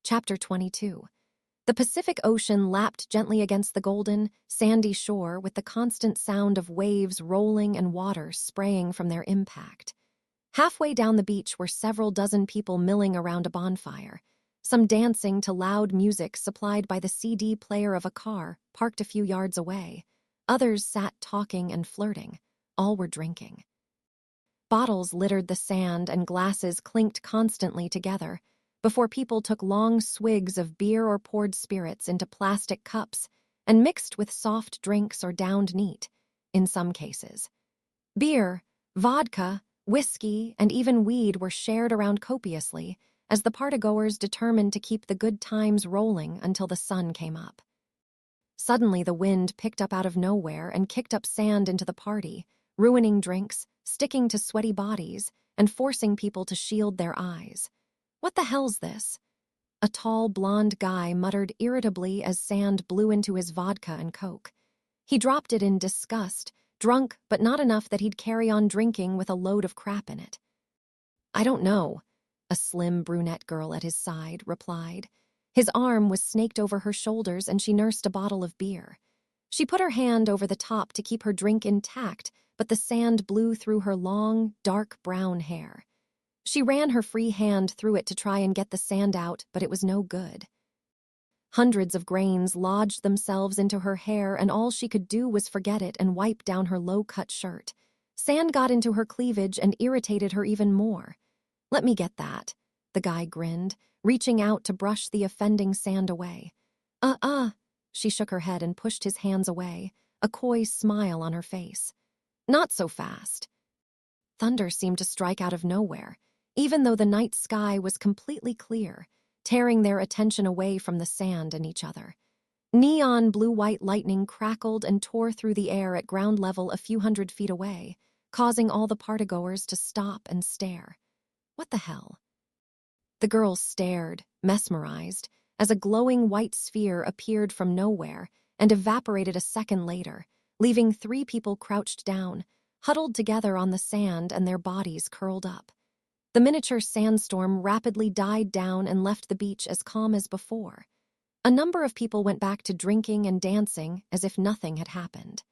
Chapter 22. The Pacific Ocean lapped gently against the golden, sandy shore with the constant sound of waves rolling and water spraying from their impact. Halfway down the beach were several dozen people milling around a bonfire, some dancing to loud music supplied by the CD player of a car parked a few yards away. Others sat talking and flirting. All were drinking. Bottles littered the sand and glasses clinked constantly together before people took long swigs of beer or poured spirits into plastic cups and mixed with soft drinks or downed neat, in some cases. Beer, vodka, whiskey, and even weed were shared around copiously as the partygoers determined to keep the good times rolling until the sun came up. Suddenly the wind picked up out of nowhere and kicked up sand into the party, ruining drinks, sticking to sweaty bodies, and forcing people to shield their eyes. "What the hell's this?" A tall, blonde guy muttered irritably as sand blew into his vodka and coke. He dropped it in disgust, drunk but not enough that he'd carry on drinking with a load of crap in it. "I don't know," a slim brunette girl at his side replied. His arm was snaked over her shoulders and she nursed a bottle of beer. She put her hand over the top to keep her drink intact, but the sand blew through her long, dark brown hair. She ran her free hand through it to try and get the sand out, but it was no good. Hundreds of grains lodged themselves into her hair, and all she could do was forget it and wipe down her low-cut shirt. Sand got into her cleavage and irritated her even more. "Let me get that," the guy grinned, reaching out to brush the offending sand away. She shook her head and pushed his hands away, a coy smile on her face. "Not so fast." Thunder seemed to strike out of nowhere, even though the night sky was completely clear, tearing their attention away from the sand and each other. Neon blue-white lightning crackled and tore through the air at ground level a few hundred feet away, causing all the partygoers to stop and stare. What the hell? The girls stared, mesmerized, as a glowing white sphere appeared from nowhere and evaporated a second later, leaving 3 people crouched down, huddled together on the sand and their bodies curled up. The miniature sandstorm rapidly died down and left the beach as calm as before. A number of people went back to drinking and dancing as if nothing had happened.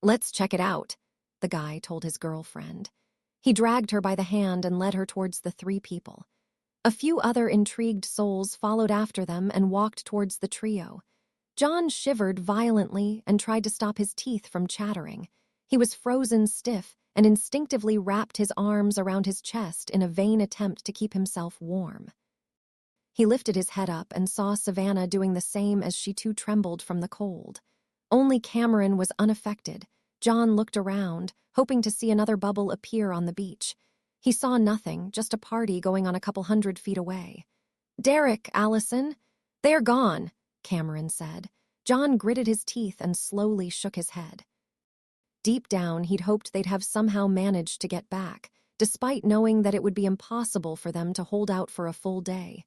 "Let's check it out," the guy told his girlfriend. He dragged her by the hand and led her towards the 3 people. A few other intrigued souls followed after them and walked towards the trio. John shivered violently and tried to stop his teeth from chattering. He was frozen stiff and instinctively wrapped his arms around his chest in a vain attempt to keep himself warm. He lifted his head up and saw Savannah doing the same as she too trembled from the cold. Only Cameron was unaffected. John looked around, hoping to see another bubble appear on the beach. He saw nothing, just a party going on a couple 100 feet away. "Derek, Allison, they're gone," Cameron said. John gritted his teeth and slowly shook his head. Deep down, he'd hoped they'd have somehow managed to get back, despite knowing that it would be impossible for them to hold out for a full day.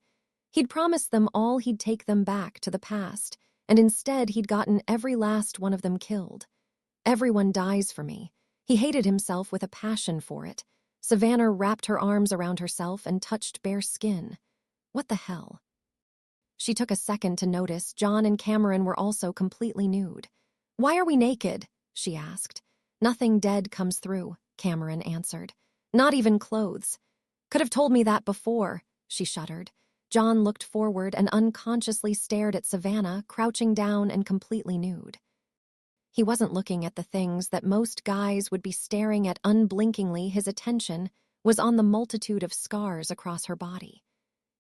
He'd promised them all he'd take them back to the past, and instead he'd gotten every last one of them killed. "Everyone dies for me." He hated himself with a passion for it. Savannah wrapped her arms around herself and touched bare skin. What the hell? She took a second to notice John and Cameron were also completely nude. "Why are we naked?" she asked. "Nothing dead comes through," Cameron answered. "Not even clothes." "Could have told me that before," she shuddered. John looked forward and unconsciously stared at Savannah, crouching down and completely nude. He wasn't looking at the things that most guys would be staring at unblinkingly. His attention was on the multitude of scars across her body.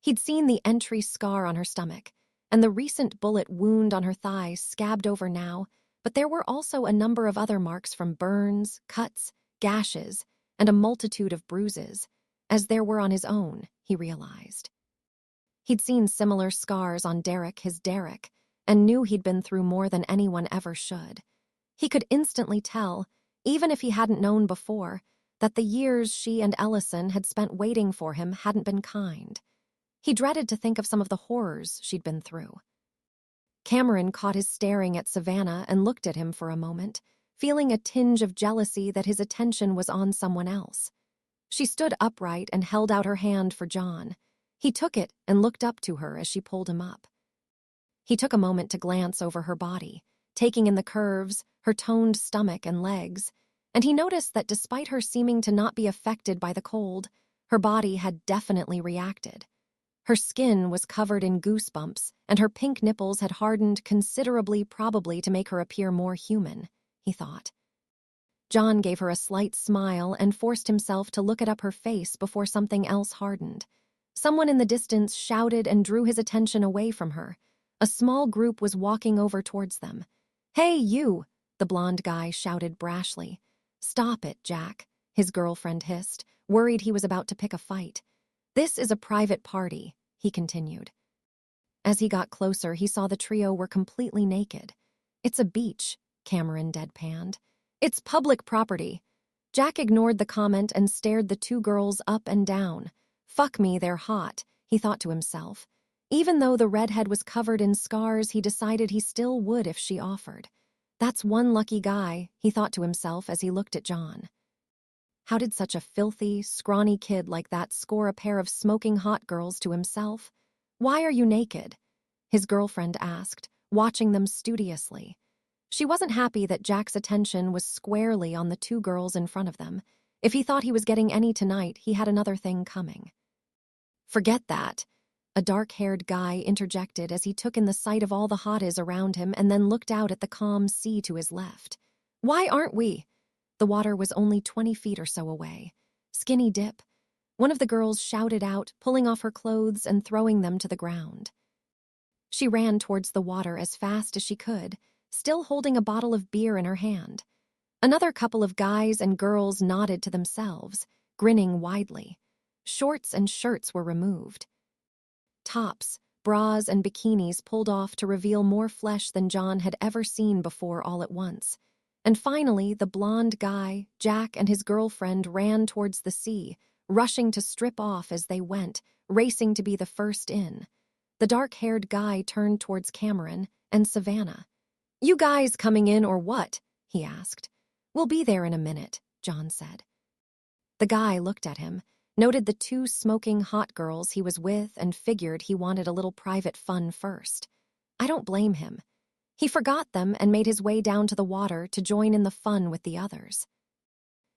He'd seen the entry scar on her stomach, and the recent bullet wound on her thigh scabbed over now, but there were also a number of other marks from burns, cuts, gashes, and a multitude of bruises, as there were on his own, he realized. He'd seen similar scars on Derek, his Derek, and knew he'd been through more than anyone ever should. He could instantly tell, even if he hadn't known before, that the years she and Ellison had spent waiting for him hadn't been kind. He dreaded to think of some of the horrors she'd been through. Cameron caught his staring at Savannah and looked at him for a moment, feeling a tinge of jealousy that his attention was on someone else. She stood upright and held out her hand for John. He took it and looked up to her as she pulled him up. He took a moment to glance over her body, taking in the curves, her toned stomach and legs, and he noticed that despite her seeming to not be affected by the cold, her body had definitely reacted. Her skin was covered in goosebumps, and her pink nipples had hardened considerably, probably to make her appear more human, he thought. John gave her a slight smile and forced himself to look up her face before something else hardened. Someone in the distance shouted and drew his attention away from her. A small group was walking over towards them. "Hey, you!" the blonde guy shouted brashly. "Stop it, Jack," his girlfriend hissed, worried he was about to pick a fight. "This is a private party," he continued. As he got closer, he saw the trio were completely naked. "It's a beach," Cameron deadpanned. "It's public property." Jack ignored the comment and stared the two girls up and down. "Fuck me, they're hot," he thought to himself. Even though the redhead was covered in scars, he decided he still would if she offered. "That's one lucky guy," he thought to himself as he looked at John. How did such a filthy, scrawny kid like that score a pair of smoking hot girls to himself? "Why are you naked?" his girlfriend asked, watching them studiously. She wasn't happy that Jack's attention was squarely on the two girls in front of them. If he thought he was getting any tonight, he had another thing coming. "Forget that," a dark-haired guy interjected as he took in the sight of all the hotties around him and then looked out at the calm sea to his left. "Why aren't we?" The water was only 20 feet or so away. "Skinny dip," one of the girls shouted out, pulling off her clothes and throwing them to the ground. She ran towards the water as fast as she could, still holding a bottle of beer in her hand. Another couple of guys and girls nodded to themselves, grinning widely. Shorts and shirts were removed. Tops, bras, and bikinis pulled off to reveal more flesh than John had ever seen before all at once. And finally, the blonde guy, Jack, and his girlfriend ran towards the sea, rushing to strip off as they went, racing to be the first in. The dark-haired guy turned towards Cameron and Savannah. "You guys coming in or what?" he asked. "We'll be there in a minute," John said. The guy looked at him, noted the two smoking hot girls he was with, and figured he wanted a little private fun first. I don't blame him. He forgot them and made his way down to the water to join in the fun with the others.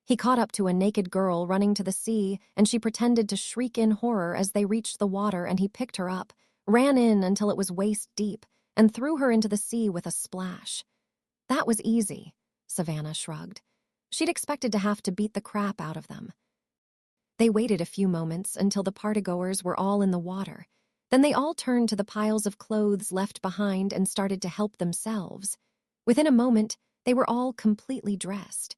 He caught up to a naked girl running to the sea, and she pretended to shriek in horror as they reached the water, and he picked her up, ran in until it was waist deep, and threw her into the sea with a splash. "That was easy," Savannah shrugged. She'd expected to have to beat the crap out of them. They waited a few moments until the partygoers were all in the water. Then they all turned to the piles of clothes left behind and started to help themselves. Within a moment, they were all completely dressed.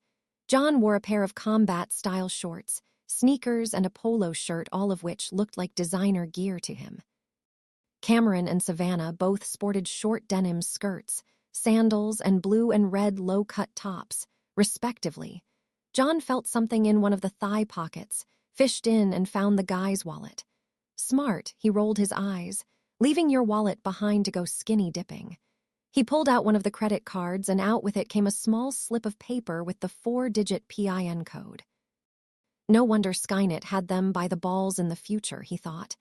John wore a pair of combat-style shorts, sneakers, and a polo shirt, all of which looked like designer gear to him. Cameron and Savannah both sported short denim skirts, sandals, and blue and red low-cut tops, respectively. John felt something in one of the thigh pockets, fished in, and found the guy's wallet. "Smart," he rolled his eyes, "leaving your wallet behind to go skinny dipping." He pulled out one of the credit cards, and out with it came a small slip of paper with the 4-digit PIN code. No wonder Skynet had them by the balls in the future, he thought.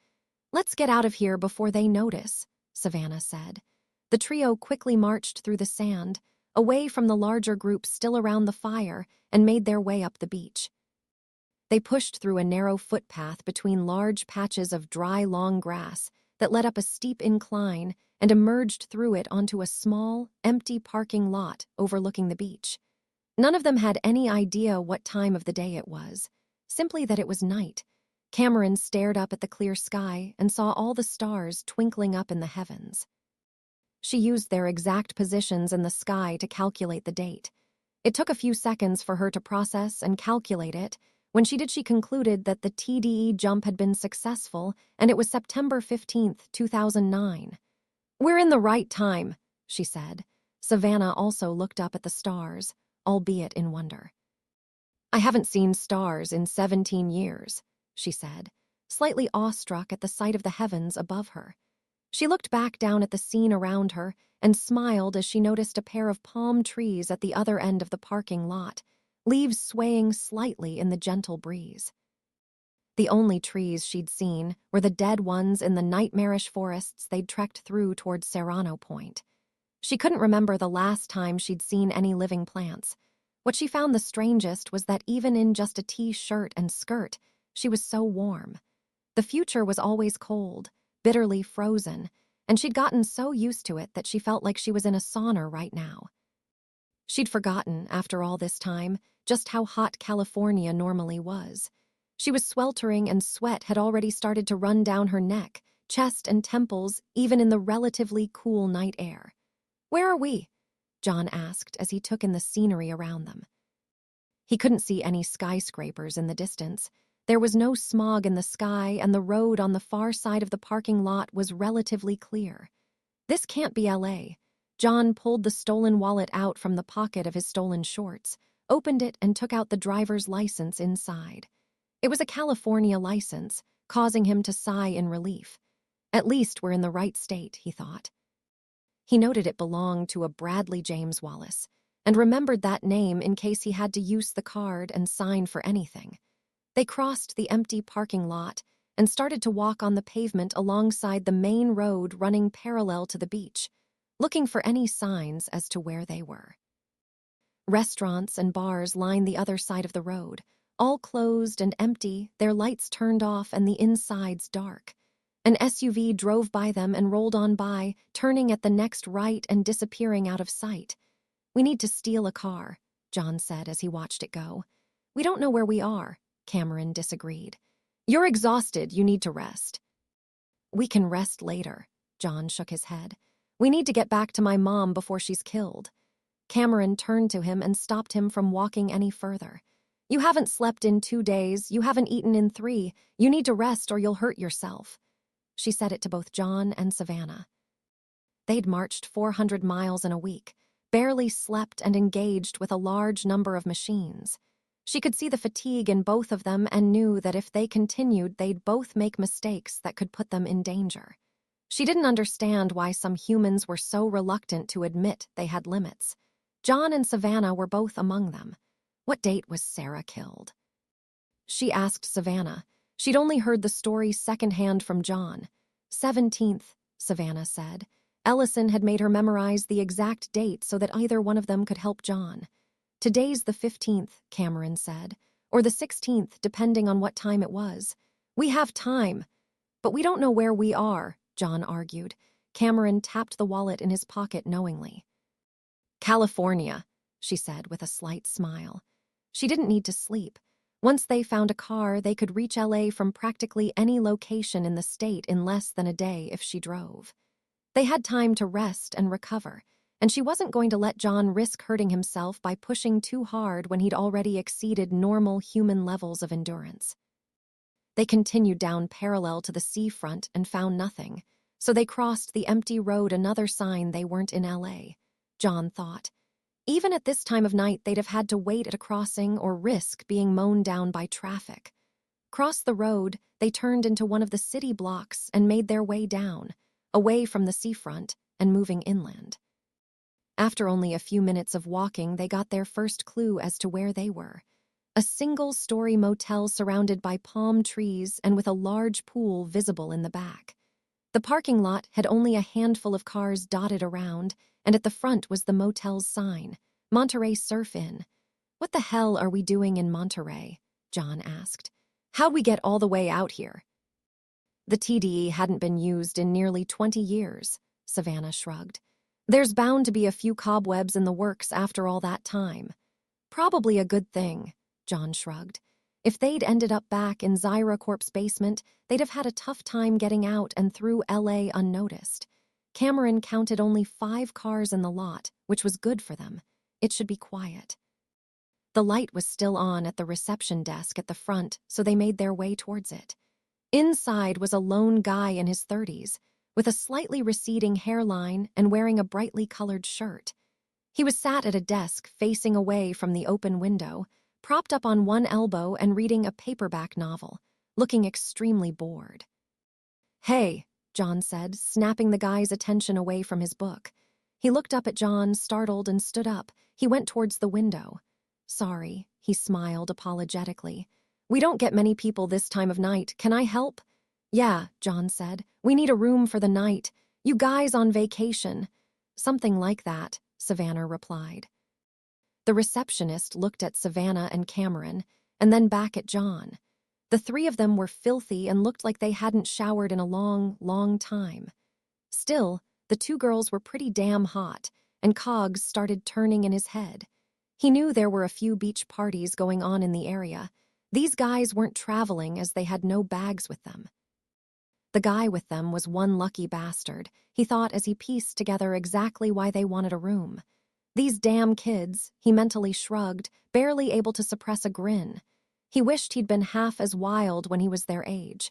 "Let's get out of here before they notice," Savannah said. The trio quickly marched through the sand, away from the larger group still around the fire, and made their way up the beach. They pushed through a narrow footpath between large patches of dry, long grass that led up a steep incline and emerged through it onto a small, empty parking lot overlooking the beach. None of them had any idea what time of the day it was, simply that it was night. Cameron stared up at the clear sky and saw all the stars twinkling up in the heavens. She used their exact positions in the sky to calculate the date. It took a few seconds for her to process and calculate it. When she did, she concluded that the TDE jump had been successful, and it was September 15th, 2009. "We're in the right time," she said. Savannah also looked up at the stars, albeit in wonder. "I haven't seen stars in 17 years, she said, slightly awestruck at the sight of the heavens above her. She looked back down at the scene around her and smiled as she noticed a pair of palm trees at the other end of the parking lot, leaves swaying slightly in the gentle breeze. The only trees she'd seen were the dead ones in the nightmarish forests they'd trekked through towards Serrano Point. She couldn't remember the last time she'd seen any living plants. What she found the strangest was that even in just a t-shirt and skirt, she was so warm. The future was always cold, bitterly frozen, and she'd gotten so used to it that she felt like she was in a sauna right now. She'd forgotten, after all this time, just how hot California normally was. She was sweltering and sweat had already started to run down her neck, chest, and temples, even in the relatively cool night air. "Where are we?" John asked as he took in the scenery around them. He couldn't see any skyscrapers in the distance. There was no smog in the sky, and the road on the far side of the parking lot was relatively clear. "This can't be LA. John pulled the stolen wallet out from the pocket of his stolen shorts, opened it, and took out the driver's license inside. It was a California license, causing him to sigh in relief. At least we're in the right state, he thought. He noted it belonged to a Bradley James Wallace, and remembered that name in case he had to use the card and sign for anything. They crossed the empty parking lot and started to walk on the pavement alongside the main road running parallel to the beach, looking for any signs as to where they were. Restaurants and bars lined the other side of the road, all closed and empty, their lights turned off and the insides dark. An SUV drove by them and rolled on by, turning at the next right and disappearing out of sight. "We need to steal a car," John said as he watched it go. "We don't know where we are," Cameron disagreed. "You're exhausted, you need to rest." "We can rest later," John shook his head. "We need to get back to my mom before she's killed." Cameron turned to him and stopped him from walking any further. "You haven't slept in 2 days, you haven't eaten in 3, you need to rest or you'll hurt yourself." She said it to both John and Savannah. They'd marched 400 miles in a week, barely slept and engaged with a large number of machines. She could see the fatigue in both of them and knew that if they continued, they'd both make mistakes that could put them in danger. She didn't understand why some humans were so reluctant to admit they had limits. John and Savannah were both among them. What date was Sarah killed? She asked Savannah. She'd only heard the story secondhand from John. 17th, Savannah said. Ellison had made her memorize the exact date so that either one of them could help John. "Today's the 15th, Cameron said, or the 16th, depending on what time it was. We have time, but we don't know where we are," John argued. Cameron tapped the wallet in his pocket knowingly. "California," she said with a slight smile. She didn't need to sleep. Once they found a car, they could reach LA from practically any location in the state in less than a day if she drove. They had time to rest and recover, and she wasn't going to let John risk hurting himself by pushing too hard when he'd already exceeded normal human levels of endurance. They continued down parallel to the seafront and found nothing, so they crossed the empty road, another sign they weren't in LA. John thought. Even at this time of night, they'd have had to wait at a crossing or risk being mown down by traffic. Across the road, they turned into one of the city blocks and made their way down, away from the seafront and moving inland. After only a few minutes of walking, they got their first clue as to where they were. A single-story motel surrounded by palm trees and with a large pool visible in the back. The parking lot had only a handful of cars dotted around, and at the front was the motel's sign, Monterey Surf Inn. "What the hell are we doing in Monterey?" John asked. "How'd we get all the way out here?" "The TDE hadn't been used in nearly 20 years, Savannah shrugged. "There's bound to be a few cobwebs in the works after all that time." "Probably a good thing," John shrugged. If they'd ended up back in Zyra Corp's basement, they'd have had a tough time getting out and through LA unnoticed. Cameron counted only 5 cars in the lot, which was good for them. It should be quiet. The light was still on at the reception desk at the front, so they made their way towards it. Inside was a lone guy in his 30s, with a slightly receding hairline and wearing a brightly colored shirt. He was sat at a desk facing away from the open window, propped up on one elbow and reading a paperback novel, looking extremely bored. "Hey," John said, snapping the guy's attention away from his book. He looked up at John, startled, and stood up. He went towards the window. "Sorry," he smiled apologetically. We don't get many people this time of night. Can I help? Yeah, John said. We need a room for the night. You guys on vacation. Something like that, Savannah replied. The receptionist looked at Savannah and Cameron, and then back at John. The three of them were filthy and looked like they hadn't showered in a long, long time. Still, the two girls were pretty damn hot, and cogs started turning in his head. He knew there were a few beach parties going on in the area. These guys weren't traveling as they had no bags with them. The guy with them was one lucky bastard, he thought as he pieced together exactly why they wanted a room. These damn kids, he mentally shrugged, barely able to suppress a grin. He wished he'd been half as wild when he was their age.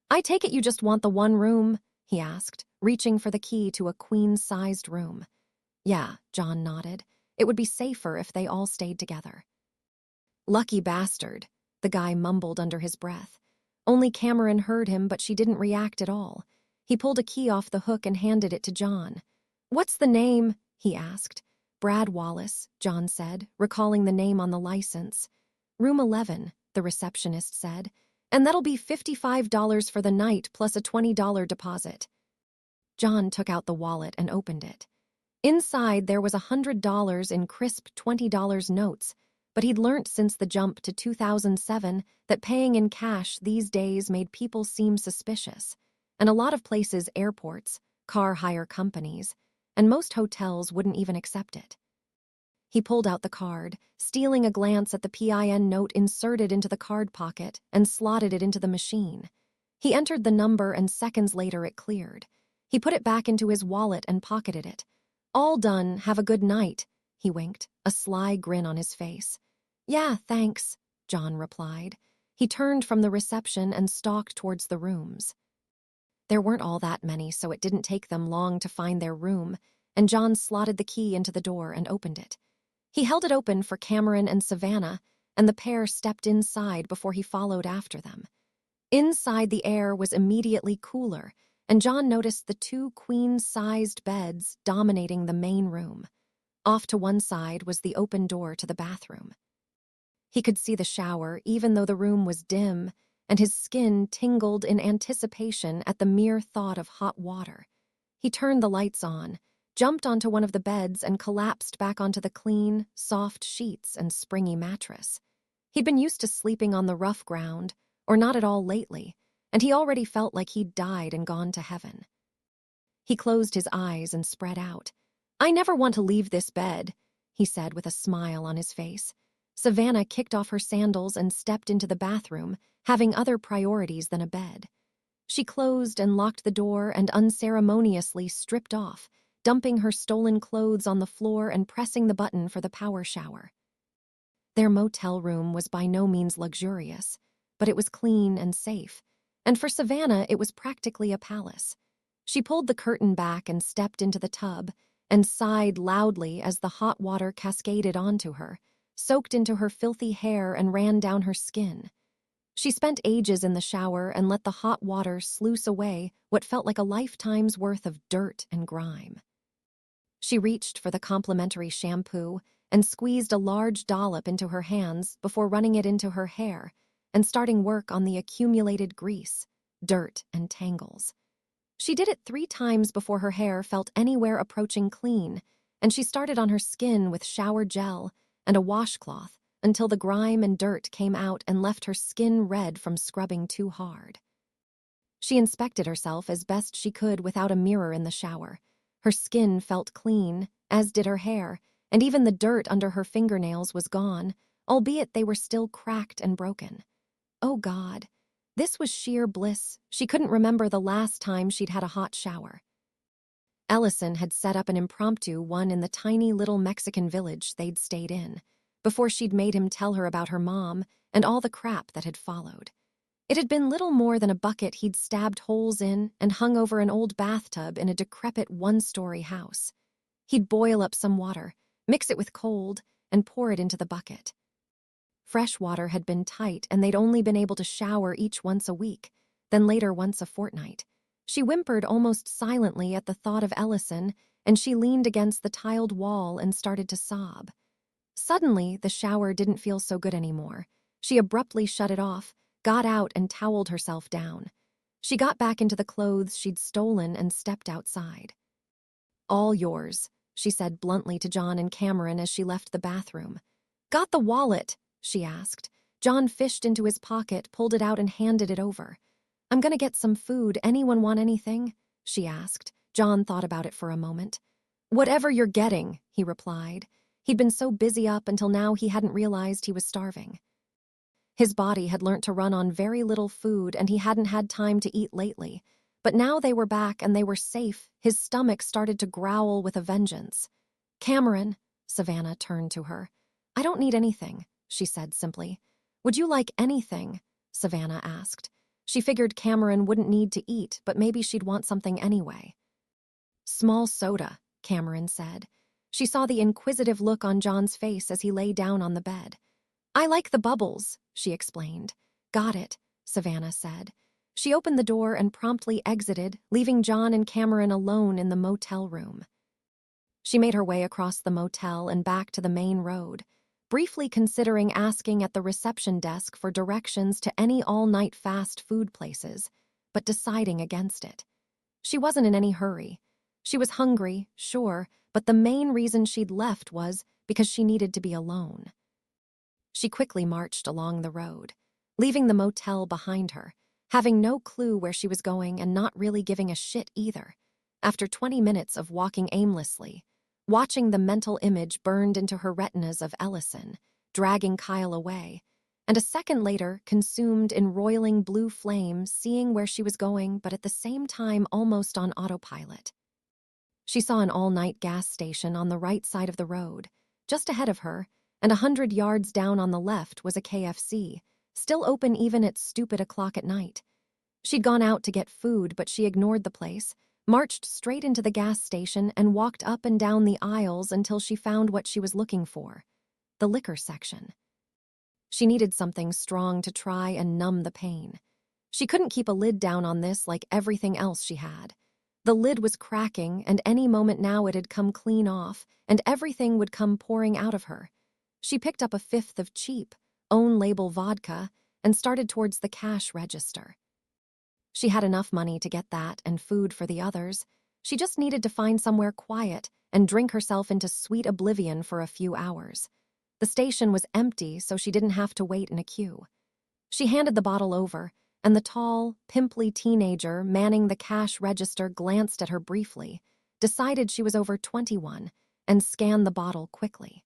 I take it you just want the one room? He asked, reaching for the key to a queen-sized room. Yeah, John nodded. It would be safer if they all stayed together. Lucky bastard, the guy mumbled under his breath. Only Cameron heard him, but she didn't react at all. He pulled a key off the hook and handed it to John. What's the name? He asked. Brad Wallace, John said, recalling the name on the license. Room 11, the receptionist said, and that'll be $55 for the night plus a $20 deposit. John took out the wallet and opened it. Inside there was $100 in crisp $20 notes, but he'd learnt since the jump to 2007 that paying in cash these days made people seem suspicious, and a lot of places, airports, car hire companies, and most hotels wouldn't even accept it. He pulled out the card, stealing a glance at the PIN note inserted into the card pocket, and slotted it into the machine. He entered the number and seconds later it cleared. He put it back into his wallet and pocketed it. All done, have a good night, he winked, a sly grin on his face. Yeah, thanks, John replied. He turned from the reception and stalked towards the rooms. There weren't all that many, so it didn't take them long to find their room, and John slotted the key into the door and opened it. He held it open for Cameron and Savannah, and the pair stepped inside before he followed after them. Inside, the air was immediately cooler, and John noticed the two queen-sized beds dominating the main room. Off to one side was the open door to the bathroom. He could see the shower, even though the room was dim, and his skin tingled in anticipation at the mere thought of hot water. He turned the lights on, jumped onto one of the beds, and collapsed back onto the clean, soft sheets and springy mattress. He'd been used to sleeping on the rough ground, or not at all lately, and he already felt like he'd died and gone to heaven. He closed his eyes and spread out. I never want to leave this bed, he said with a smile on his face. Savannah kicked off her sandals and stepped into the bathroom, having other priorities than a bed. She closed and locked the door and unceremoniously stripped off, dumping her stolen clothes on the floor and pressing the button for the power shower. Their motel room was by no means luxurious, but it was clean and safe, and for Savannah it was practically a palace. She pulled the curtain back and stepped into the tub, and sighed loudly as the hot water cascaded onto her, soaked into her filthy hair and ran down her skin. She spent ages in the shower and let the hot water sluice away what felt like a lifetime's worth of dirt and grime. She reached for the complimentary shampoo and squeezed a large dollop into her hands before running it into her hair and starting work on the accumulated grease, dirt, and tangles. She did it 3 times before her hair felt anywhere approaching clean, and she started on her skin with shower gel and a washcloth until the grime and dirt came out and left her skin red from scrubbing too hard. She inspected herself as best she could without a mirror in the shower. Her skin felt clean, as did her hair, and even the dirt under her fingernails was gone, albeit they were still cracked and broken. Oh God, this was sheer bliss. She couldn't remember the last time she'd had a hot shower. Ellison had set up an impromptu one in the tiny little Mexican village they'd stayed in, before she'd made him tell her about her mom and all the crap that had followed. It had been little more than a bucket he'd stabbed holes in and hung over an old bathtub in a decrepit 1-story house. He'd boil up some water, mix it with cold, and pour it into the bucket. Fresh water had been tight, and they'd only been able to shower each once a week, then later once a fortnight. She whimpered almost silently at the thought of Ellison, and she leaned against the tiled wall and started to sob. Suddenly, the shower didn't feel so good anymore. She abruptly shut it off, got out and toweled herself down. She got back into the clothes she'd stolen and stepped outside. "All yours," she said bluntly to John and Cameron as she left the bathroom. "Got the wallet?" she asked. John fished into his pocket, pulled it out and handed it over. "I'm gonna get some food. Anyone want anything?" she asked. John thought about it for a moment. "Whatever you're getting," he replied. He'd been so busy up until now he hadn't realized he was starving. His body had learnt to run on very little food and he hadn't had time to eat lately. But now they were back and they were safe. His stomach started to growl with a vengeance. "Cameron," Savannah turned to her. "I don't need anything," she said simply. "Would you like anything?" Savannah asked. She figured Cameron wouldn't need to eat, but maybe she'd want something anyway. "Small soda," Cameron said. She saw the inquisitive look on John's face as he lay down on the bed. "I like the bubbles," she explained. "Got it," Savannah said. She opened the door and promptly exited, leaving John and Cameron alone in the motel room. She made her way across the motel and back to the main road, briefly considering asking at the reception desk for directions to any all-night fast food places, but deciding against it. She wasn't in any hurry. She was hungry, sure, but the main reason she'd left was because she needed to be alone. She quickly marched along the road, leaving the motel behind her, having no clue where she was going and not really giving a shit either. After 20 minutes of walking aimlessly, watching the mental image burned into her retinas of Ellison, dragging Kyle away, and a second later consumed in roiling blue flames, seeing where she was going but at the same time almost on autopilot. She saw an all-night gas station on the right side of the road, just ahead of her, and 100 yards down on the left was a KFC, still open even at stupid o'clock at night. She'd gone out to get food, but she ignored the place, marched straight into the gas station and walked up and down the aisles until she found what she was looking for, the liquor section. She needed something strong to try and numb the pain. She couldn't keep a lid down on this like everything else she had. The lid was cracking, and any moment now it had come clean off, and everything would come pouring out of her. She picked up a fifth of cheap, own-label vodka and started towards the cash register. She had enough money to get that and food for the others. She just needed to find somewhere quiet and drink herself into sweet oblivion for a few hours. The station was empty, so she didn't have to wait in a queue. She handed the bottle over, and the tall, pimply teenager manning the cash register glanced at her briefly, decided she was over 21, and scanned the bottle quickly.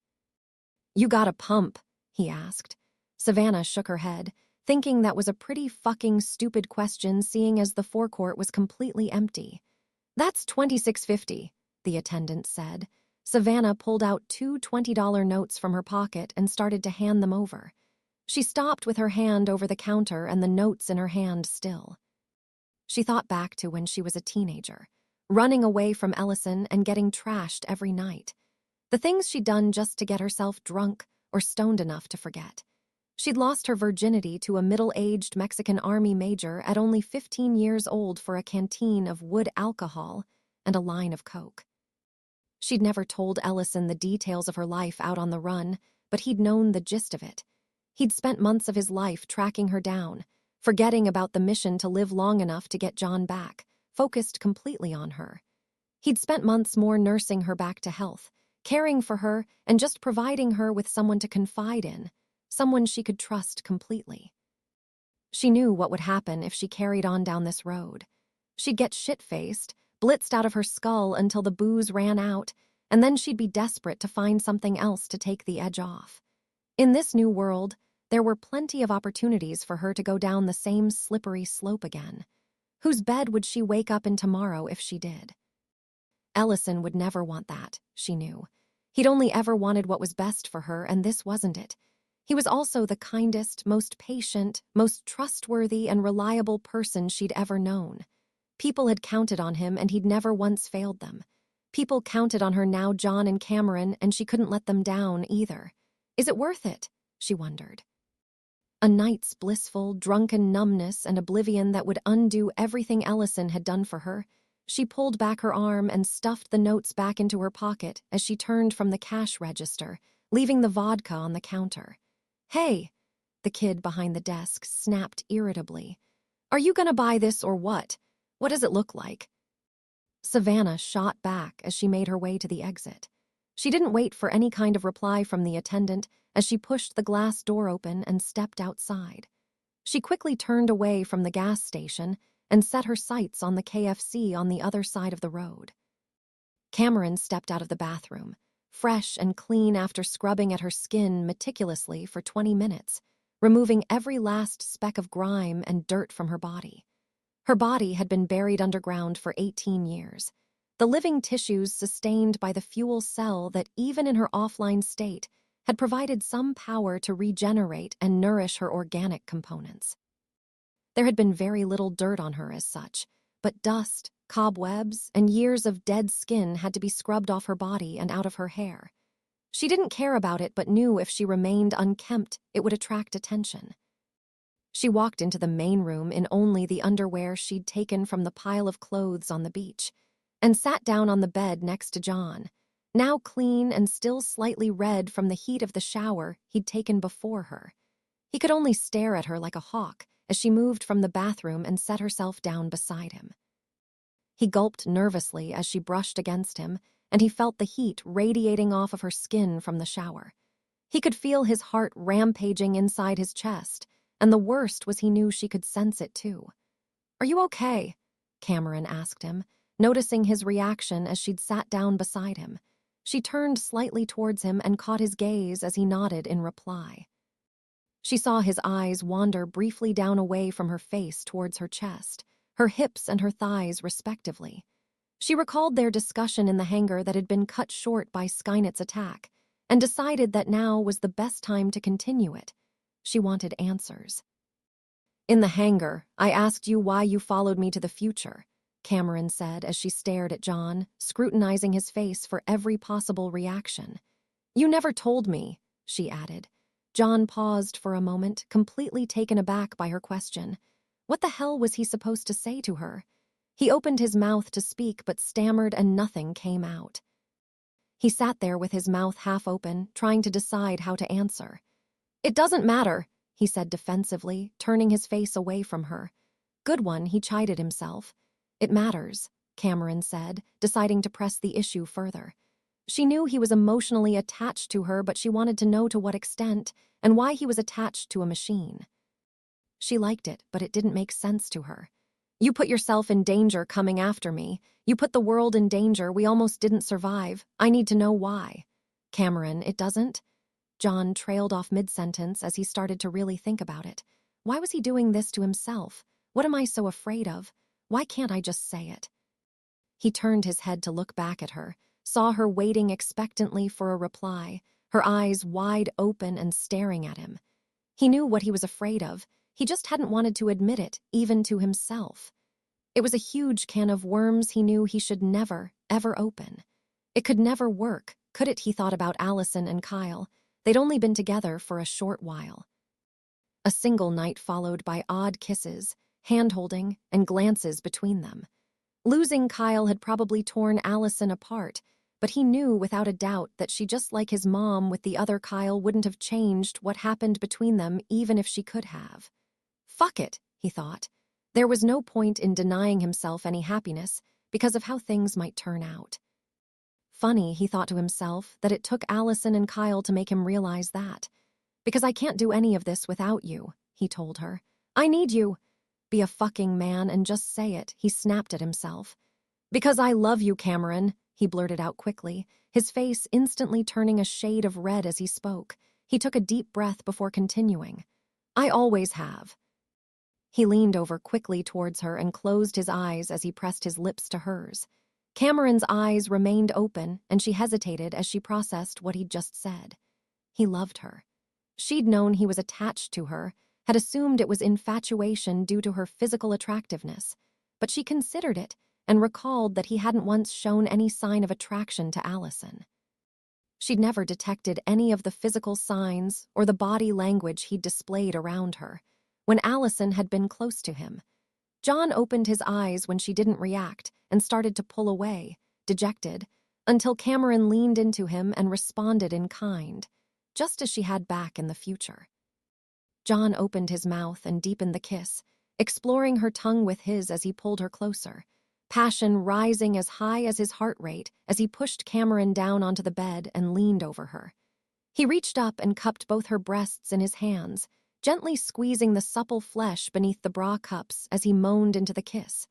"You got a pump?" he asked. Savannah shook her head, thinking that was a pretty fucking stupid question seeing as the forecourt was completely empty. "That's $26.50, the attendant said. Savannah pulled out two $20 notes from her pocket and started to hand them over. She stopped with her hand over the counter and the notes in her hand still. She thought back to when she was a teenager, running away from Ellison and getting trashed every night. The things she'd done just to get herself drunk or stoned enough to forget. She'd lost her virginity to a middle-aged Mexican Army major at only 15 years old for a canteen of wood alcohol and a line of coke. She'd never told Ellison the details of her life out on the run, but he'd known the gist of it. He'd spent months of his life tracking her down, forgetting about the mission to live long enough to get John back, focused completely on her. He'd spent months more nursing her back to health, caring for her and just providing her with someone to confide in, someone she could trust completely. She knew what would happen if she carried on down this road. She'd get shit-faced, blitzed out of her skull until the booze ran out, and then she'd be desperate to find something else to take the edge off. In this new world, there were plenty of opportunities for her to go down the same slippery slope again. Whose bed would she wake up in tomorrow if she did? Ellison would never want that, she knew. He'd only ever wanted what was best for her, and this wasn't it. He was also the kindest, most patient, most trustworthy and reliable person she'd ever known. People had counted on him, and he'd never once failed them. People counted on her now, John and Cameron, and she couldn't let them down either. Is it worth it? She wondered. A night's blissful, drunken numbness and oblivion that would undo everything Ellison had done for her. She pulled back her arm and stuffed the notes back into her pocket as she turned from the cash register, leaving the vodka on the counter. "Hey!" The kid behind the desk snapped irritably. "Are you gonna buy this or what? What does it look like?" Savannah shot back as she made her way to the exit. She didn't wait for any kind of reply from the attendant as she pushed the glass door open and stepped outside. She quickly turned away from the gas station and set her sights on the KFC on the other side of the road. Cameron stepped out of the bathroom, fresh and clean after scrubbing at her skin meticulously for 20 minutes, removing every last speck of grime and dirt from her body. Her body had been buried underground for 18 years, the living tissues sustained by the fuel cell that, even in her offline state, had provided some power to regenerate and nourish her organic components. There had been very little dirt on her as such, but dust, cobwebs, and years of dead skin had to be scrubbed off her body and out of her hair. She didn't care about it, but knew if she remained unkempt, it would attract attention. She walked into the main room in only the underwear she'd taken from the pile of clothes on the beach, and sat down on the bed next to John, now clean and still slightly red from the heat of the shower he'd taken before her. He could only stare at her like a hawk as she moved from the bathroom and set herself down beside him. He gulped nervously as she brushed against him, and he felt the heat radiating off of her skin from the shower. He could feel his heart rampaging inside his chest, and the worst was he knew she could sense it too. "Are you okay?" Cameron asked him, noticing his reaction as she'd sat down beside him. She turned slightly towards him and caught his gaze as he nodded in reply. She saw his eyes wander briefly down away from her face towards her chest, her hips and her thighs respectively. She recalled their discussion in the hangar that had been cut short by Skynet's attack, and decided that now was the best time to continue it. She wanted answers. "In the hangar, I asked you why you followed me to the future," Cameron said as she stared at John, scrutinizing his face for every possible reaction. "You never told me," she added. John paused for a moment, completely taken aback by her question. What the hell was he supposed to say to her? He opened his mouth to speak but stammered and nothing came out. He sat there with his mouth half open, trying to decide how to answer. "It doesn't matter," he said defensively, turning his face away from her. "Good one," he chided himself. "It matters," Cameron said, deciding to press the issue further. She knew he was emotionally attached to her, but she wanted to know to what extent and why he was attached to a machine. She liked it, but it didn't make sense to her. "You put yourself in danger coming after me. You put the world in danger. We almost didn't survive. I need to know why." "Cameron, it doesn't?" John trailed off mid-sentence as he started to really think about it. Why was he doing this to himself? What am I so afraid of? Why can't I just say it? He turned his head to look back at her, saw her waiting expectantly for a reply, her eyes wide open and staring at him. He knew what he was afraid of. He just hadn't wanted to admit it, even to himself. It was a huge can of worms he knew he should never, ever open. It could never work, could it? He thought about Allison and Kyle. They'd only been together for a short while. A single night followed by odd kisses, hand-holding, and glances between them. Losing Kyle had probably torn Allison apart, but he knew without a doubt that she, just like his mom with the other Kyle, wouldn't have changed what happened between them even if she could have. Fuck it, he thought. There was no point in denying himself any happiness because of how things might turn out. Funny, he thought to himself, that it took Allison and Kyle to make him realize that. "Because I can't do any of this without you," he told her. "I need you. Be a fucking man and just say it," he snapped at himself. "Because I love you, Cameron," he blurted out quickly, his face instantly turning a shade of red as he spoke. He took a deep breath before continuing. "I always have." He leaned over quickly towards her and closed his eyes as he pressed his lips to hers. Cameron's eyes remained open, and she hesitated as she processed what he'd just said. He loved her. She'd known he was attached to her, had assumed it was infatuation due to her physical attractiveness, but she considered it and recalled that he hadn't once shown any sign of attraction to Allison. She'd never detected any of the physical signs or the body language he'd displayed around her when Allison had been close to him. John opened his eyes when she didn't react and started to pull away, dejected, until Cameron leaned into him and responded in kind, just as she had back in the future. John opened his mouth and deepened the kiss, exploring her tongue with his as he pulled her closer, passion rising as high as his heart rate as he pushed Cameron down onto the bed and leaned over her. He reached up and cupped both her breasts in his hands, gently squeezing the supple flesh beneath the bra cups as he moaned into the kiss.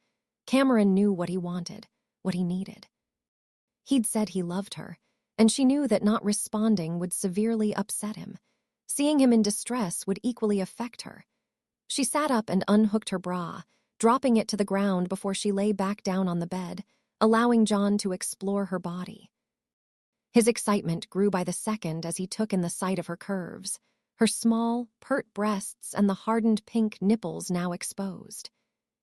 Cameron knew what he wanted, what he needed. He'd said he loved her, and she knew that not responding would severely upset him. Seeing him in distress would equally affect her. She sat up and unhooked her bra, dropping it to the ground before she lay back down on the bed, allowing John to explore her body. His excitement grew by the second as he took in the sight of her curves, her small, pert breasts and the hardened pink nipples now exposed.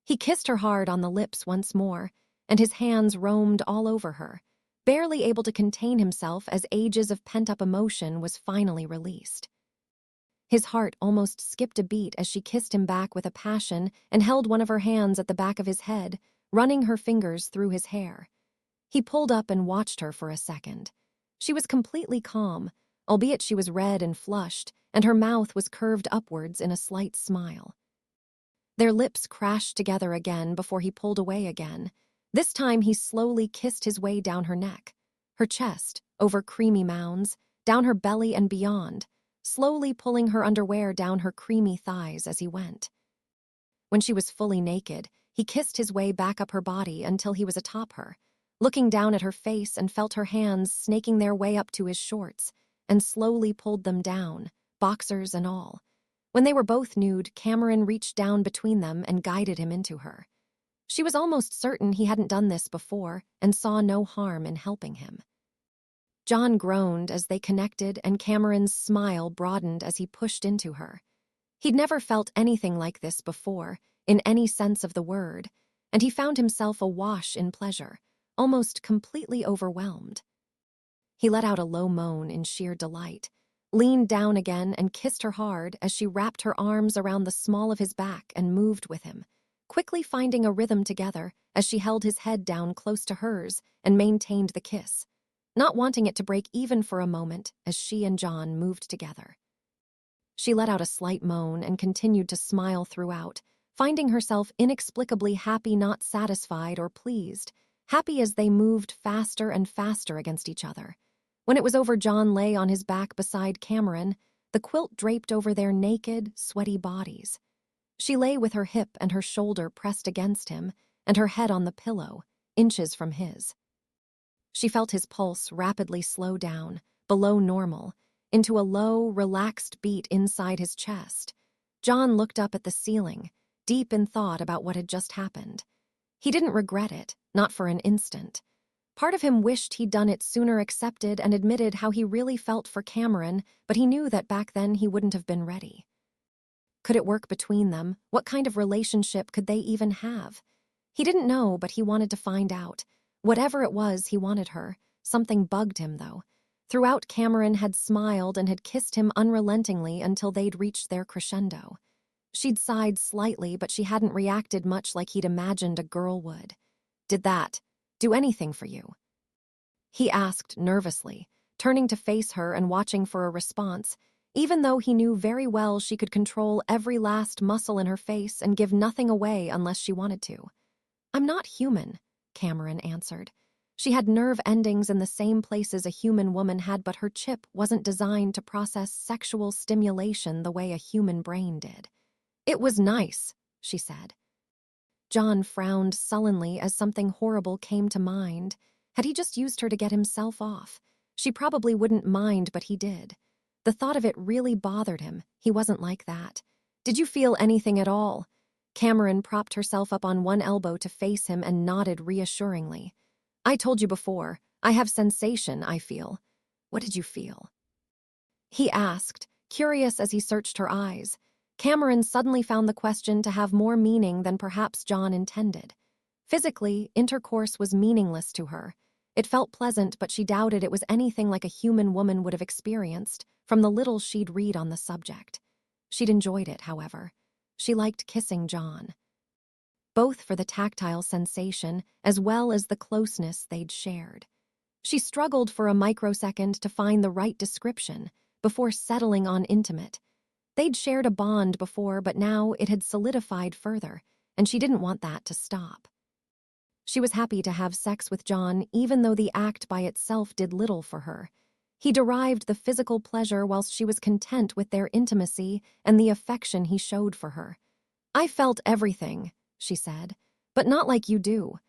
He kissed her hard on the lips once more, and his hands roamed all over her, barely able to contain himself as ages of pent-up emotion was finally released. His heart almost skipped a beat as she kissed him back with a passion and held one of her hands at the back of his head, running her fingers through his hair. He pulled up and watched her for a second. She was completely calm, albeit she was red and flushed, and her mouth was curved upwards in a slight smile. Their lips crashed together again before he pulled away again. This time he slowly kissed his way down her neck, her chest, over creamy mounds, down her belly and beyond, slowly pulling her underwear down her creamy thighs as he went. When she was fully naked, he kissed his way back up her body until he was atop her, looking down at her face and felt her hands snaking their way up to his shorts, and slowly pulled them down, boxers and all. When they were both nude, Cameron reached down between them and guided him into her. She was almost certain he hadn't done this before and saw no harm in helping him. John groaned as they connected, and Cameron's smile broadened as he pushed into her. He'd never felt anything like this before, in any sense of the word, and he found himself awash in pleasure, almost completely overwhelmed. He let out a low moan in sheer delight, leaned down again and kissed her hard as she wrapped her arms around the small of his back and moved with him, quickly finding a rhythm together as she held his head down close to hers and maintained the kiss, not wanting it to break even for a moment as she and John moved together. She let out a slight moan and continued to smile throughout, finding herself inexplicably happy, not satisfied or pleased, happy as they moved faster and faster against each other. When it was over, John lay on his back beside Cameron, the quilt draped over their naked, sweaty bodies. She lay with her hip and her shoulder pressed against him, and her head on the pillow, inches from his. She felt his pulse rapidly slow down, below normal, into a low, relaxed beat inside his chest. John looked up at the ceiling, deep in thought about what had just happened. He didn't regret it, not for an instant. Part of him wished he'd done it sooner, accepted and admitted how he really felt for Cameron, but he knew that back then he wouldn't have been ready. Could it work between them? What kind of relationship could they even have? He didn't know, but he wanted to find out. Whatever it was, he wanted her. Something bugged him, though. Throughout, Cameron had smiled and had kissed him unrelentingly until they'd reached their crescendo. She'd sighed slightly, but she hadn't reacted much like he'd imagined a girl would. "Did that do anything for you?" he asked nervously, turning to face her and watching for a response, even though he knew very well she could control every last muscle in her face and give nothing away unless she wanted to. "I'm not human," Cameron answered. She had nerve endings in the same places a human woman had, but her chip wasn't designed to process sexual stimulation the way a human brain did. "It was nice," she said. John frowned sullenly as something horrible came to mind. Had he just used her to get himself off? She probably wouldn't mind, but he did. The thought of it really bothered him. He wasn't like that. "Did you feel anything at all?" Cameron propped herself up on one elbow to face him and nodded reassuringly. "I told you before. I have sensation, I feel." "What did you feel?" he asked, curious as he searched her eyes. Cameron suddenly found the question to have more meaning than perhaps John intended. Physically, intercourse was meaningless to her. It felt pleasant, but she doubted it was anything like a human woman would have experienced, from the little she'd read on the subject. She'd enjoyed it, however. She liked kissing John, both for the tactile sensation as well as the closeness they'd shared. She struggled for a microsecond to find the right description before settling on intimate. They'd shared a bond before, but now it had solidified further, and she didn't want that to stop. She was happy to have sex with John, even though the act by itself did little for her. He derived the physical pleasure whilst she was content with their intimacy and the affection he showed for her. "I felt everything," she said, "but not like you do."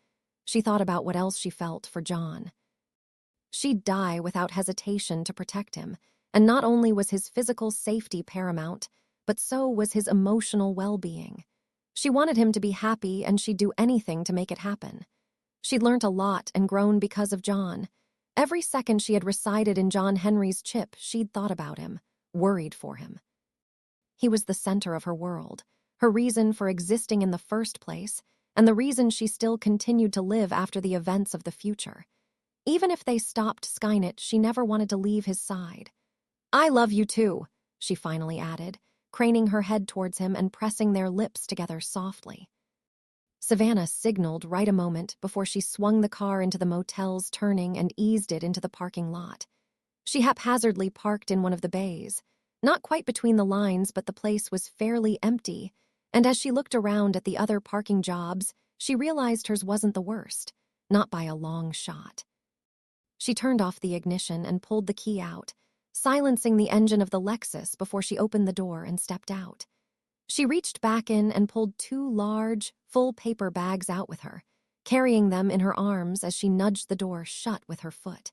She thought about what else she felt for John. She'd die without hesitation to protect him, and not only was his physical safety paramount, but so was his emotional well-being. She wanted him to be happy, and she'd do anything to make it happen. She'd learnt a lot and grown because of John. Every second she had resided in John Henry's chip, she'd thought about him, worried for him. He was the center of her world, her reason for existing in the first place, and the reason she still continued to live after the events of the future. Even if they stopped Skynet, she never wanted to leave his side. "I love you too," she finally added, craning her head towards him and pressing their lips together softly. Savannah signaled right a moment before she swung the car into the motel's turning and eased it into the parking lot. She haphazardly parked in one of the bays, not quite between the lines, but the place was fairly empty, and as she looked around at the other parking jobs, she realized hers wasn't the worst, not by a long shot. She turned off the ignition and pulled the key out, silencing the engine of the Lexus before she opened the door and stepped out. She reached back in and pulled 2 large, full paper bags out with her, carrying them in her arms as she nudged the door shut with her foot.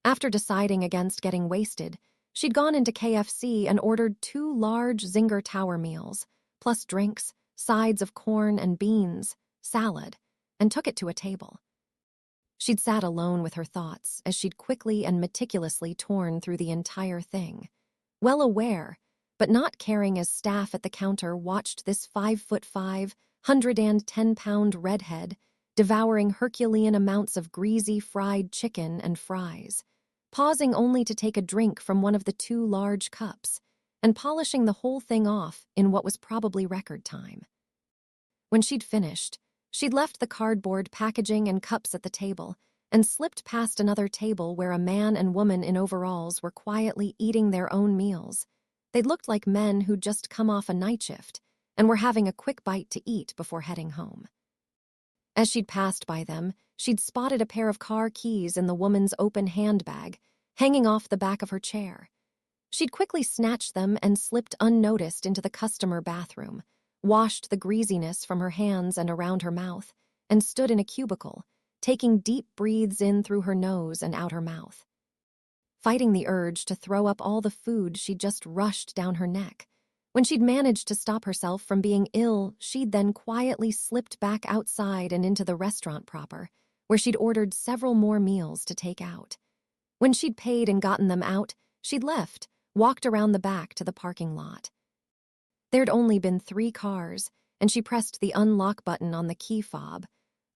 After deciding against getting wasted, she'd gone into KFC and ordered 2 large Zinger Tower meals, plus drinks, sides of corn and beans, salad, and took it to a table. She'd sat alone with her thoughts as she'd quickly and meticulously torn through the entire thing, well aware, but not caring as staff at the counter watched this 5'5", 110-pound redhead devouring Herculean amounts of greasy fried chicken and fries, pausing only to take a drink from one of the 2 large cups, and polishing the whole thing off in what was probably record time. When she'd finished, she'd left the cardboard packaging and cups at the table and slipped past another table where a man and woman in overalls were quietly eating their own meals. They looked like men who'd just come off a night shift and were having a quick bite to eat before heading home. As she'd passed by them, she'd spotted a pair of car keys in the woman's open handbag, hanging off the back of her chair. She'd quickly snatched them and slipped unnoticed into the customer bathroom, washed the greasiness from her hands and around her mouth, and stood in a cubicle, taking deep breaths in through her nose and out her mouth. Fighting the urge to throw up all the food she'd just rushed down her neck. When she'd managed to stop herself from being ill, she'd then quietly slipped back outside and into the restaurant proper, where she'd ordered several more meals to take out. When she'd paid and gotten them out, she'd left, walked around the back to the parking lot. There'd only been 3 cars, and she pressed the unlock button on the key fob,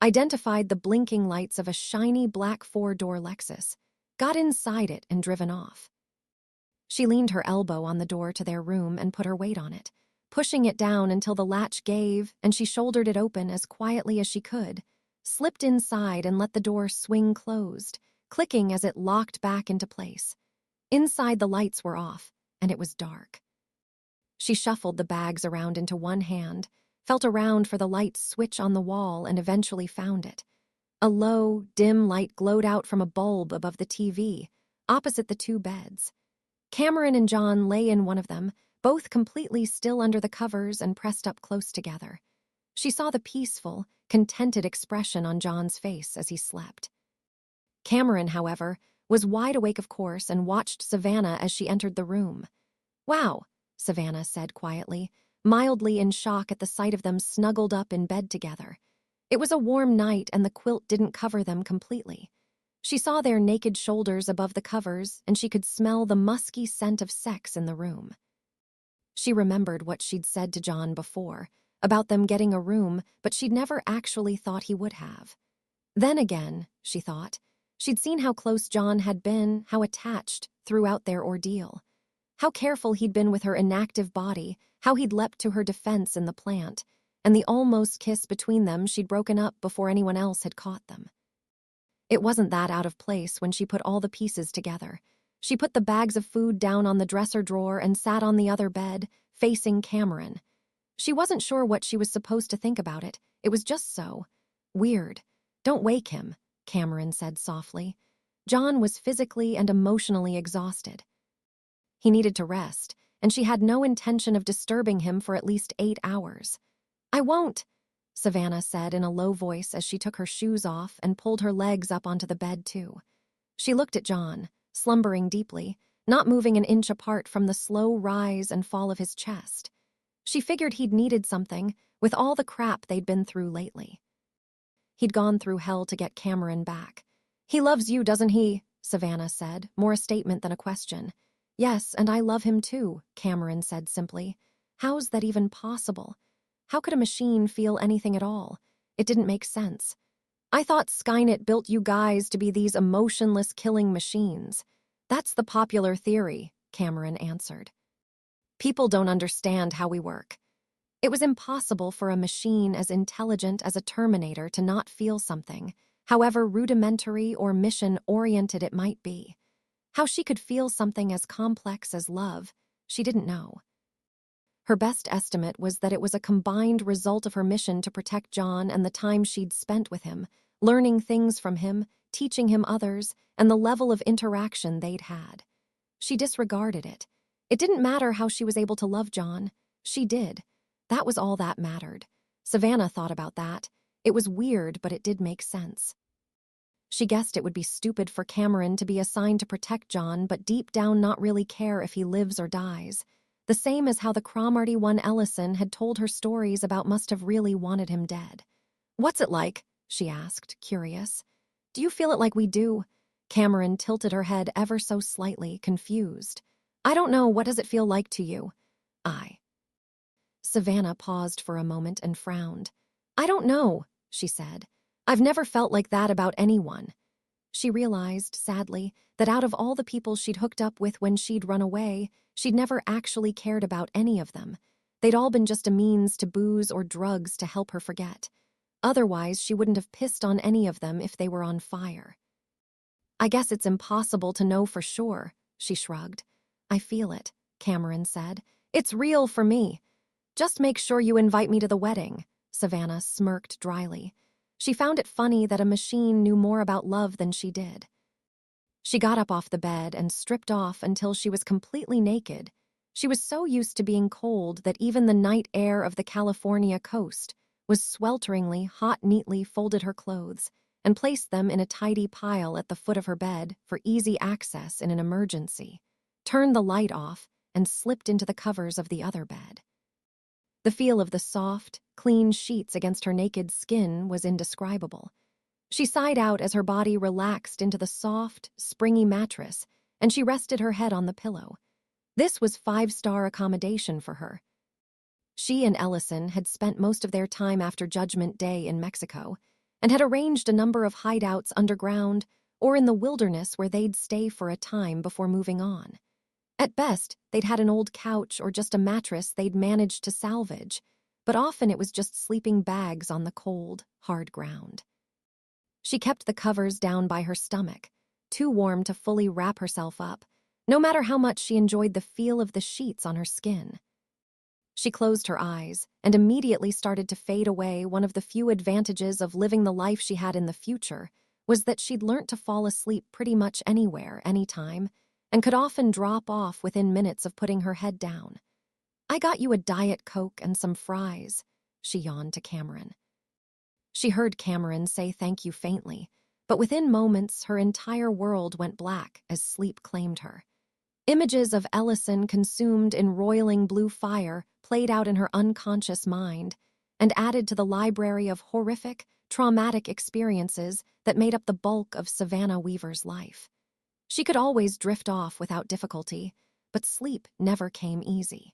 identified the blinking lights of a shiny black 4-door Lexus, got inside it and driven off. She leaned her elbow on the door to their room and put her weight on it, pushing it down until the latch gave and she shouldered it open as quietly as she could, slipped inside and let the door swing closed, clicking as it locked back into place. Inside the lights were off, and it was dark. She shuffled the bags around into one hand, felt around for the light switch on the wall and eventually found it. A low, dim light glowed out from a bulb above the TV, opposite the 2 beds. Cameron and John lay in one of them, both completely still under the covers and pressed up close together. She saw the peaceful, contented expression on John's face as he slept. Cameron, however, was wide awake of course and watched Savannah as she entered the room. "Wow," Savannah said quietly, mildly in shock at the sight of them snuggled up in bed together. It was a warm night and the quilt didn't cover them completely. She saw their naked shoulders above the covers and she could smell the musky scent of sex in the room. She remembered what she'd said to John before, about them getting a room, but she'd never actually thought he would have. Then again, she thought, she'd seen how close John had been, how attached throughout their ordeal. How careful he'd been with her inactive body, how he'd leapt to her defense in the plant, and the almost kiss between them she'd broken up before anyone else had caught them. It wasn't that out of place when she put all the pieces together. She put the bags of food down on the dresser drawer and sat on the other bed, facing Cameron. She wasn't sure what she was supposed to think about it. It was just so weird. "Don't wake him," Cameron said softly. John was physically and emotionally exhausted. He needed to rest, and she had no intention of disturbing him for at least 8 hours. "I won't," Savannah said in a low voice as she took her shoes off and pulled her legs up onto the bed too. She looked at John, slumbering deeply, not moving an inch apart from the slow rise and fall of his chest. She figured he'd needed something, with all the crap they'd been through lately. He'd gone through hell to get Cameron back. "He loves you, doesn't he?" Savannah said, more a statement than a question. "Yes, and I love him too," Cameron said simply. "How's that even possible? How could a machine feel anything at all? It didn't make sense. I thought Skynet built you guys to be these emotionless killing machines." "That's the popular theory," Cameron answered. "People don't understand how we work. It was impossible for a machine as intelligent as a Terminator to not feel something, however rudimentary or mission-oriented it might be. How she could feel something as complex as love, she didn't know. Her best estimate was that it was a combined result of her mission to protect John and the time she'd spent with him, learning things from him, teaching him others, and the level of interaction they'd had. She disregarded it. It didn't matter how she was able to love John. She did. That was all that mattered. Savannah thought about that. It was weird, but it did make sense. She guessed it would be stupid for Cameron to be assigned to protect John, but deep down not really care if he lives or dies. The same as how the Kokoro-82m Ellison had told her stories about must have really wanted him dead. "What's it like?" she asked, curious. "Do you feel it like we do?" Cameron tilted her head ever so slightly, confused. "I don't know, what does it feel like to you?" Savannah paused for a moment and frowned. "I don't know," she said. "I've never felt like that about anyone." She realized, sadly, that out of all the people she'd hooked up with when she'd run away, she'd never actually cared about any of them. They'd all been just a means to booze or drugs to help her forget. Otherwise, she wouldn't have pissed on any of them if they were on fire. "I guess it's impossible to know for sure," she shrugged. "I feel it," Cameron said. "It's real for me." "Just make sure you invite me to the wedding," Savannah smirked dryly. She found it funny that a machine knew more about love than she did. She got up off the bed and stripped off until she was completely naked. She was so used to being cold that even the night air of the California coast was swelteringly hot. Neatly folded her clothes and placed them in a tidy pile at the foot of her bed for easy access in an emergency, turned the light off, and slipped into the covers of the other bed. The feel of the soft, clean sheets against her naked skin was indescribable. She sighed out as her body relaxed into the soft, springy mattress, and she rested her head on the pillow. This was 5-star accommodation for her. She and Ellison had spent most of their time after Judgment Day in Mexico, and had arranged a number of hideouts underground or in the wilderness where they'd stay for a time before moving on. At best, they'd had an old couch or just a mattress they'd managed to salvage, but often it was just sleeping bags on the cold, hard ground. She kept the covers down by her stomach, too warm to fully wrap herself up, no matter how much she enjoyed the feel of the sheets on her skin. She closed her eyes and immediately started to fade away. One of the few advantages of living the life she had in the future was that she'd learnt to fall asleep pretty much anywhere, anytime, and could often drop off within minutes of putting her head down. "I got you a Diet Coke and some fries," she yawned to Cameron. She heard Cameron say thank you faintly, but within moments her entire world went black as sleep claimed her. Images of Ellison consumed in roiling blue fire played out in her unconscious mind and added to the library of horrific, traumatic experiences that made up the bulk of Savannah Weaver's life. She could always drift off without difficulty, but sleep never came easy.